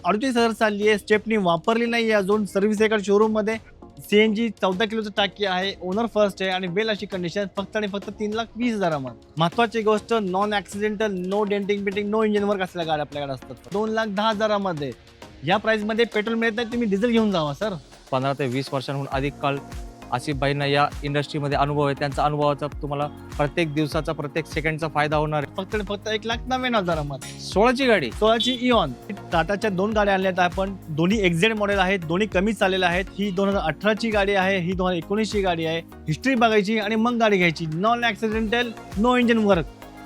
38,000 चालली आहे. स्टेपनी वापरली नाही आहे अजून. सर्व्हिस रेकॉर्ड शोरूममध्ये. सीएनजी 14 किलोचं टाकी आहे. ओनर फर्स्ट आहे आणि वेल अशी कंडिशन. फक्त आणि फक्त 3,20,000 मध्ये. महत्त्वाची गोष्ट नॉन ॲक्सिडेंटल, नो डेंटिंग बिटिंग, नो इंजिन वर्क असलेल्या गाड्या आपल्याकडे असतात. 2,10,000 मध्ये. या प्राइसमध्ये पेट्रोल मिळत नाही, तुम्ही डिझेल घेऊन जावा सर. 15 ते 20 वर्षांहून अधिक काळ आसिफ भाईंना या इंडस्ट्रीमध्ये अनुभव आहे. त्यांचा अनुभवाचा तुम्हाला प्रत्येक दिवसाचा प्रत्येक सेकंडचा फायदा होणार आहे. फक्त आणि फक्त 1,90,000 मध्ये. 16ची गाडी 16ची इऑन. टाटाच्या 2 गाड्या आणल्यात आपण. दोन्ही एक्झेड मॉडेल आहेत. दोन्ही कमी चाललेल्या आहेत. ही 2018ची गाडी आहे, ही 2019ची गाडी आहे. हिस्ट्री बघायची आणि मग गाडी घ्यायची. Non accidental, no engine work,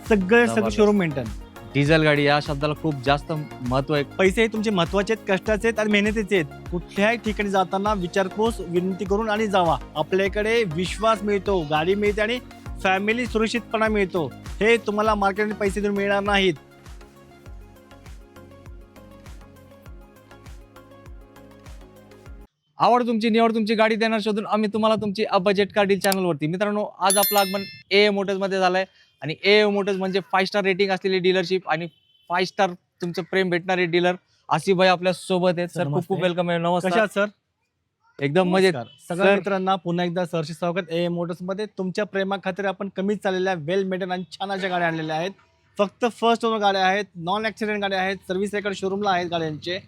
सगळं शोरूम मेंटेन. डिझेल गाडी या शब्दाला खूप जास्त महत्व आहे. पैसे हे तुमचे महत्वाचे आहेत, कष्टाचे आहेत आणि मेहनतीचे आहेत. कुठल्याही ठिकाणी जाताना विचारपूस विनंती करून आणि जावा. आपल्याकडे विश्वास मिळतो, गाडी मिळते आणि फॅमिली सुरक्षितपणा मिळतो. हे तुम्हाला मार्केटमध्ये पैसे देऊन मिळणार नाहीत. आवड तुमची, निवड तुमची, गाडी देणार शोधून आम्ही तुम्हाला तुमची बजेट कार डील चॅनलवरती. मित्रांनो, आज आपलं आगमन ए मोटर्स मध्ये झालंय आणि ए मोटर्स म्हणजे 5 स्टार रेटिंग असलेली डीलरशिप आणि 5 स्टार तुमचं प्रेम भेटणारे डीलर आसिफ भाई आपल्या सोबत आहेत. सर खूप खूप वेलकम आहे. कशा नमस्कार सर? एकदम मजेत. सगळ्या मित्रांना पुन्हा एकदा सहर्ष स्वागत. ए मोटर्स मध्ये तुमच्या प्रेमाखातीर आपण कमी चाललेल्या वेल मेंटेन आणि छान अशा गाड्या आणलेल्या आहेत. फक्त फर्स्ट ओनर गाड्या आहेत, नॉन ॲक्सिडेंट गाड्या आहेत, सर्व्हिस रेकॉर्ड शोरूमला आहेत गाड्यांचे.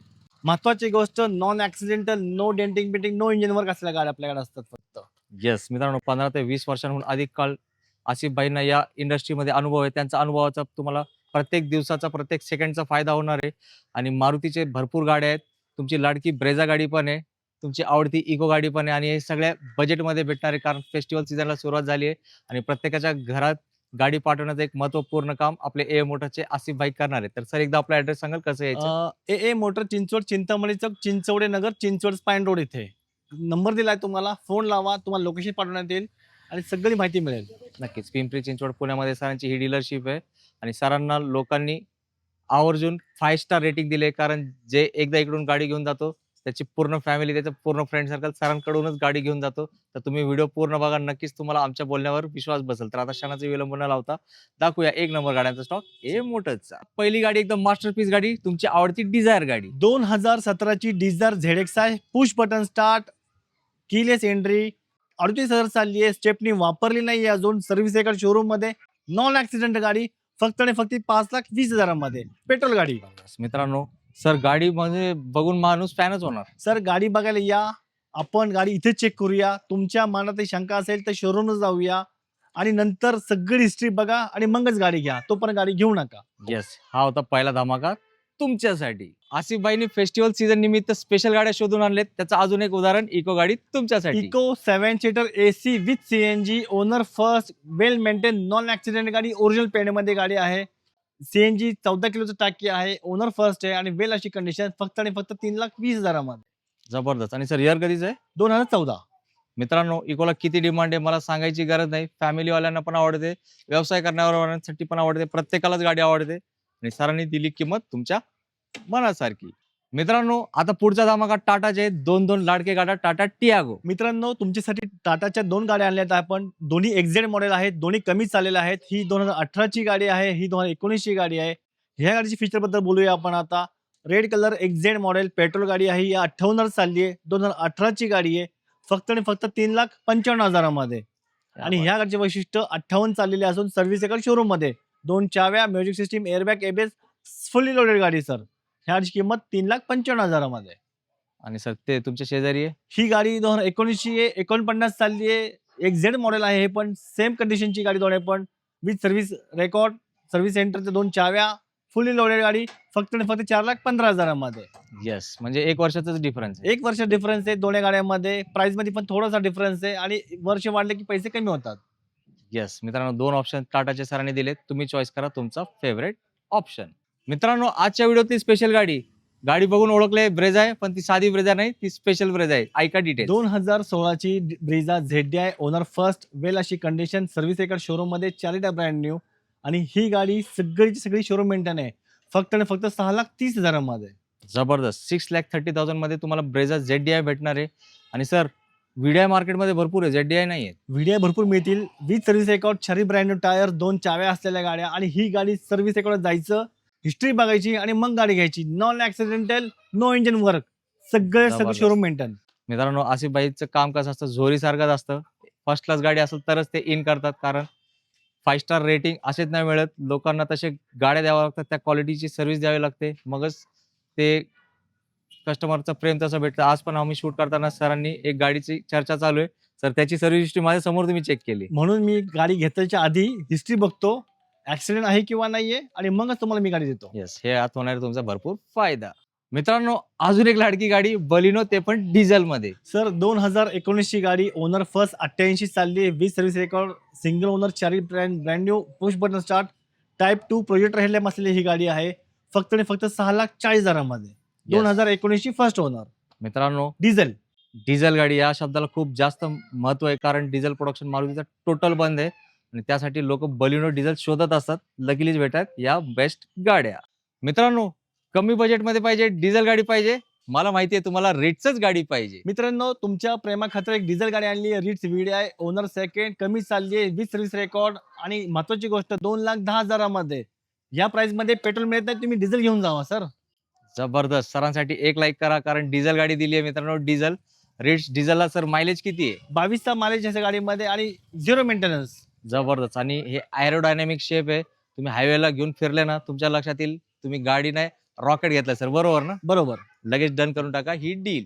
महत्वाची गोष्ट नॉन ॲक्सिडेंटल, नो डेंटिंग बिटिंग, नो इंजिन वर्क असलेल्या गाड्या आपल्याकडे असतात फक्त. येस मित्रांनो, 15 ते 20 वर्षांहून अधिक काळ आसिफ भाईंना या इंडस्ट्रीमध्ये अनुभव आहे. त्यांचा अनुभवाचा तुम्हाला प्रत्येक दिवसाचा प्रत्येक सेकंडचा फायदा होणार आहे. आणि मारुतीचे भरपूर गाड्या आहेत. तुमची लाडकी ब्रेझा गाडी पण आहे, तुमची आवडती इको गाडी पण आहे आणि हे सगळ्या बजेटमध्ये भेटणार आहे. कारण फेस्टिवल सीझनला सुरुवात झाली आहे आणि प्रत्येकाच्या घरात गाडी पाठवण्याचं एक महत्त्वपूर्ण काम आपले ए मोटरचे आसिफ भाई करणार आहेत. तर सर एकदा आपला ऍड्रेस सांगाल कसं यायचं? ए मोटर चिंचवड, चिंतामणी चौक, चिंचवडे नगर, चिंचवड स्पाईन रोड इथे नंबर दिलाय तुम्हाला. फोन लावा, तुम्हाला लोकेशन पाठवण्यात येईल आणि सगळी माहिती मिळेल. नक्कीच. पिंपरी चिंचवड पुण्यामध्ये सरांची ही डीलरशिप आहे आणि सरांना लोकांनी आवर्जून 5 स्टार रेटिंग दिले. कारण जे एकदा इकडून गाडी घेऊन जातो त्याची पूर्ण फॅमिली, त्याचं पूर्ण फ्रेंड सर्कल सरांकडूनच गाडी घेऊन जातो. तर तुम्ही व्हिडिओ पूर्ण बघा, नक्कीच तुम्हाला आमच्या बोलण्यावर विश्वास बसेल. तर आता क्षणाचा विलंब न लावता दाखवूया 1 नंबर गाड्यांचा स्टॉक ए मोटर्सचा. पहिली गाडी एकदम मास्टरपीस गाडी, तुमची आवडती डिझायर गाडी. 2017ची Dzire ZXi, push button start, keyless entry, 38,000 चालली आहे. स्टेपनी वापरली नाही आहे अजून. सर्व्हिस रेकॉर्ड शोरूम मध्ये. नॉन ॲक्सिडेंट गाडी. फक्त आणि फक्त 5,20,000 मध्ये. पेट्रोल गाडी. मित्रांनो, सर गाडी म्हणजे बघून माणूस फॅनच होणार. सर गाडी बघायला या, आपण गाडी इथे चेक करूया. तुमच्या मनात शंका असेल तर शोरूमला जाऊया आणि नंतर सगळी हिस्ट्री बघा आणि मगच गाडी घ्या. तो पण गाडी घेऊ नका. येस, हा होता पहिला धमाका तुमच्यासाठी. आसिफ भाईनी फेस्टिवल सीझन निमित्त स्पेशल गाड्या शोधून आणलेत. त्याचं अजून एक उदाहरण इको गाडी तुमच्यासाठी. Eeco 7 seater AC with CNG, owner first, well maintain, non accident गाडी, ओरिजिनल पेंट मध्ये गाडी आहे. सीएनजी 14 किलोचं टाकी आहे. ओनर फर्स्ट आहे आणि वेल अशी कंडिशन. फक्त आणि फक्त 3,20,000 मध्ये. जबरदस्त. आणि सर इयर कधीच आहे? 2014. मित्रांनो, इकोला किती डिमांड आहे मला सांगायची गरज नाही. फॅमिलीवाल्यांना पण आवडते, व्यवसाय करणाऱ्यांसाठी पण आवडते, प्रत्येकालाच गाडी आवडते आणि सरांनी दिली किंमत तुमच्या मनासारखी. मित्रांनो, आता पुढचा धमाका टाटाचे 2 लाडके गाड्या टाटा टियागो. मित्रांनो, तुमच्यासाठी टाटाच्या 2 गाड्या आणल्यात आपण. दोन्ही एक्झेड मॉडेल आहेत, दोन्ही कमी चाललेल्या आहेत. ही 2018ची गाडी आहे, ही 2019ची गाडी आहे. ह्या गाडीची फीचर बद्दल बोलूया आपण आता. रेड कलर एक्झेड मॉडेल पेट्रोल गाडी आहे. ही 58,000 चालली आहे. 2018ची गाडी आहे. फक्त आणि फक्त 3,55,000 मध्ये. आणि ह्या गाडीचे वैशिष्ट्य 58 चाललेले असून सर्व्हिस रेकॉर्ड शोरूम मध्ये. 2 चाव्या, music system, airbag, ABS, fully loaded गाडी सर. ह्याची किंमत 3,55,000 मध्ये. आणि सर ते तुमच्या शेजारी आहे, ही गाडी 2019ची आहे. 49 चालली आहे. एक्झेड मॉडेल आहे. हे पण सेम कंडिशनची गाडी दोन्ही पण. विथ सर्व्हिस रेकॉर्ड, सर्व्हिस सेंटरच्या 2 चाव्या, फुल्ली लोडेड गाडी. फक्त आणि फक्त 4,15,000 मध्ये. येस, म्हणजे 1 वर्षाचाच डिफरन्स आहे. 1 वर्ष डिफरन्स आहे दोन्ही गाड्यांमध्ये. प्राइस मध्ये पण थोडासा डिफरन्स आहे आणि वर्ष वाढले की पैसे कमी होतात. येस मित्रांनो, 2 ऑप्शन टाटाच्या सरांनी दिलेत. तुम्ही चॉईस करा तुमचा फेवरेट ऑप्शन. मित्रांनो, आजच्या व्हिडिओतली स्पेशल गाडी, गाडी बघून ओळखले ब्रेझा आहे, पण ती साधी ब्रेझा नाही, ती स्पेशल ब्रेझा आहे. ऐका डिटेल. 2016ची Brezza ZDI, owner first, well अशी कंडिशन, सर्व्हिस रेकॉर्ड शोरूम मध्ये, 4 लिटर ब्रँड न्यू. आणि ही गाडी सगळीची सगळी शोरूम मेंटेन आहे. फक्त आणि फक्त 6,30,000 मध्ये. जबरदस्त. 6,30,000 मध्ये तुम्हाला ब्रेझा ZDI भेटणार आहे. आणि सर VDI मार्केटमध्ये भरपूर आहे, ZDI नाही आहे. VDI भरपूर मिळतील. With service record, 4 brand new tyre, 2 चाव्या असलेल्या गाड्या. आणि ही गाडी सर्व्हिस रेकॉर्ड जायचं हिस्ट्री बघायची आणि मग गाडी घ्यायची. Non accidental, no engine work, सगळं जबरदस्त. Showroom maintain. मित्रांनो आसिफ भाईचं काम कसं असतं, झोरीसारखंच असतं. फर्स्ट क्लास गाडी असेल तरच ते इन करतात, कारण 5 स्टार रेटिंग असेच नाही मिळत. लोकांना तसे गाड्या द्याव्या लागतात, त्या क्वालिटीची सर्व्हिस द्यावी लागते, मगच ते कस्टमरचं प्रेम तसं भेटतं. आज पण आम्ही शूट करताना सरांनी एक गाडीची चर्चा चालू आहे. सर त्याची सर्व्हिस हिस्ट्री माझ्या समोर तुम्ही चेक केली. म्हणून मी गाडी घेताच्या आधी हिस्ट्री बघतो, ऍक्सिडेंट आहे किंवा नाहीये, आणि मगच तुम्हाला मी गाडी देतो. येस, हे आत होणार आहे तुमचा भरपूर फायदा. मित्रांनो अजून एक लाडकी गाडी बलिनो, ते पण डिझेल मध्ये. सर 2019 ची गाडी, ओनर फर्स्ट 88 चालली आहे, 20 service record, single owner, 4 brand new, push button start, type 2 projector headlamp असलेली ही गाडी आहे. फक्त आणि फक्त 6,40,000 मध्ये. 2019 ची फर्स्ट ओनर मित्रांनो डिझेल. डिझेल गाडी या शब्दाला खूप जास्त महत्व आहे, कारण डिझेल प्रोडक्शन मारुतीचा टोटल बंद आहे आणि त्यासाठी लोक बलिनो डिझेल शोधत असतात. लकीलीच भेटतात या बेस्ट गाड्या. मित्रांनो कमी बजेटमध्ये पाहिजे डिझेल गाडी पाहिजे, मला माहिती आहे तुम्हाला रिट्सच गाडी पाहिजे. मित्रांनो तुमच्या प्रेमाखातर एक डिझेल गाडी आणली आहे, रिट्स VDI, ओनर सेकंड, कमी चालली आहे, 20 सर्व्हिस रेकॉर्ड, आणि महत्वाची गोष्ट 2,10,000 मध्ये. या प्राइस मध्ये पेट्रोल मिळत नाही, तुम्ही डिझेल घेऊन जावा सर. जबरदस्त. सरांसाठी एक लाईक करा, कारण डिझेल गाडी दिली आहे मित्रांनो. डिझेल रिट्स डिझेलला सर मायलेज किती आहे? 22चा मायलेज या गाडीमध्ये आणि 0 मेंटेनन्स. जबरदस्त. आणि हे एरोडायनामिक शेप आहे, तुम्ही हायवेला घेऊन फिरले ना तुमच्या लक्षात येईल तुम्ही गाडी नाही रॉकेट घेतला सर, बरोबर ना? बरोबर. लगेच डन करून टाका ही डील.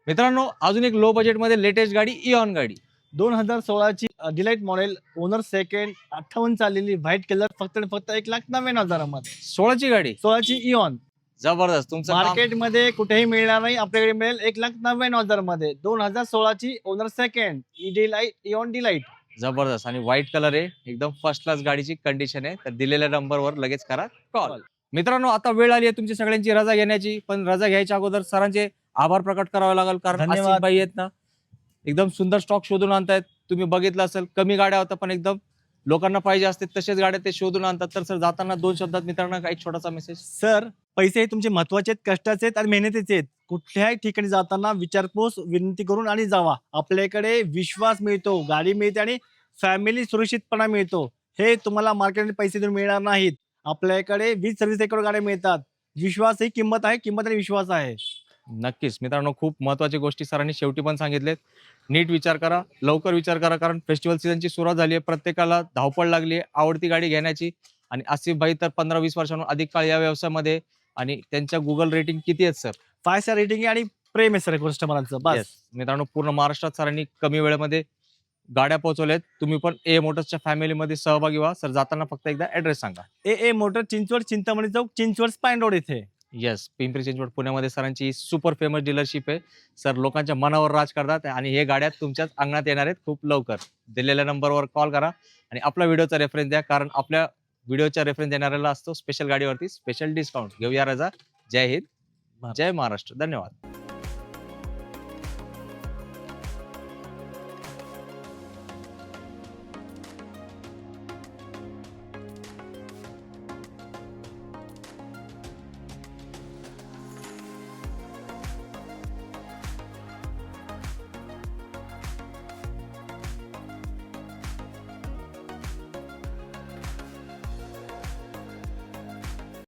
मित्रांनो अजून एक लो बजेट मध्ये लेटेस्ट गाडी इऑन गाडी. 2016 ची डिलाइट मॉडेल, ओनर सेकंड, 58 चाललेली, व्हाईट कलर, फक्त आणि फक्त 1,90,000 मध्ये. 16 ची गाडी. 16 ची इऑन. जबरदस्त. तुमचं काम- मार्केट मध्ये कुठेही मिळणार नाही, आपल्याकडे मिळेल 1,90,000 मध्ये. 2016 ची ओनर सेकंड, इऑन डिलाइट. जबरदस्त. आणि व्हाईट कलर आहे, एकदम फर्स्ट क्लास गाडीची कंडिशन आहे. तर दिलेल्या नंबरवर लगेच करा कॉल. मित्रांनो आता वेळ आली आहे तुमची सगळ्यांची रजा घेण्याची, पण रजा घ्यायच्या अगोदर सरांचे आभार प्रकट करावे लागेल, कारण धन्यवाद. आसिफ भाई आहेत ना एकदम सुंदर स्टॉक शोधून आणतायत. तुम्ही बघितलं असेल कमी गाड्या होत्या, पण एकदम लोकांना पाहिजे असते तसेच गाड्या ते शोधून आणतात. तर सर जाताना 2 शब्दात मित्रांना एक छोटासा मेसेज. सर पैसे हे तुमचे महत्वाचे आहेत, कष्टाचे आहेत आणि मेहनतीचे आहेत. कुठल्याही ठिकाणी जाताना विचारपूस विनंती करून आणि जावा. आपल्याकडे विश्वास मिळतो, गाडी मिळते आणि फॅमिली सुरक्षितपणा मिळतो. हे तुम्हाला मार्केटमध्ये पैसे देऊन मिळणार नाहीत. आपल्याकडे 20 सर्व्हिस रेकॉर्ड गाड्या मिळतात. विश्वास ही किंमत आहे, किंमत आणि विश्वास आहे. नक्कीच मित्रांनो खूप महत्वाची गोष्टी सरांनी शेवटी पण सांगितलेत. नीट विचार करा, लवकर विचार करा, कारण फेस्टिवल सीझनची सुरुवात झाली आहे. प्रत्येकाला धावपळ लागली आहे आवडती गाडी घेण्याची. आणि आसिफ भाई तर 15-20 वर्षांहून अधिक काळ या व्यवसायामध्ये, आणि त्यांच्या गुगल रेटिंग किती आहेत सर? 5 स्टार रेटिंग आणि प्रेम आहे सर कस्टमरांचं, बस. Yes. मित्रांनो पूर्ण महाराष्ट्रात सरांनी कमी वेळेमध्ये गाड्या पोहोचवल्यात. तुम्ही पण ए मोटर्सच्या फॅमिलीमध्ये सहभागी व्हा. सर जाताना फक्त एकदा ऍड्रेस सांगा. ए मोटर, चिंचवड, चिंतामणी चौक, चिंचवड, स्पाईन रोड इथे. येस, पिंपरी चिंचवड पुण्यामध्ये सरांची सुपर फेमस डीलरशिप आहे. सर लोकांच्या मनावर राज करतात आणि हे गाड्या तुमच्याच अंगणात येणार आहेत खूप लवकर. दिलेल्या नंबरवर कॉल करा आणि आपला व्हिडिओचा रेफरन्स द्या, कारण आपल्या व्हिडिओचा रेफरन्स देणाऱ्याला असतो स्पेशल गाडीवरती स्पेशल डिस्काउंट. घेऊया रजा. जय हिंद, जय महाराष्ट्र. धन्यवाद.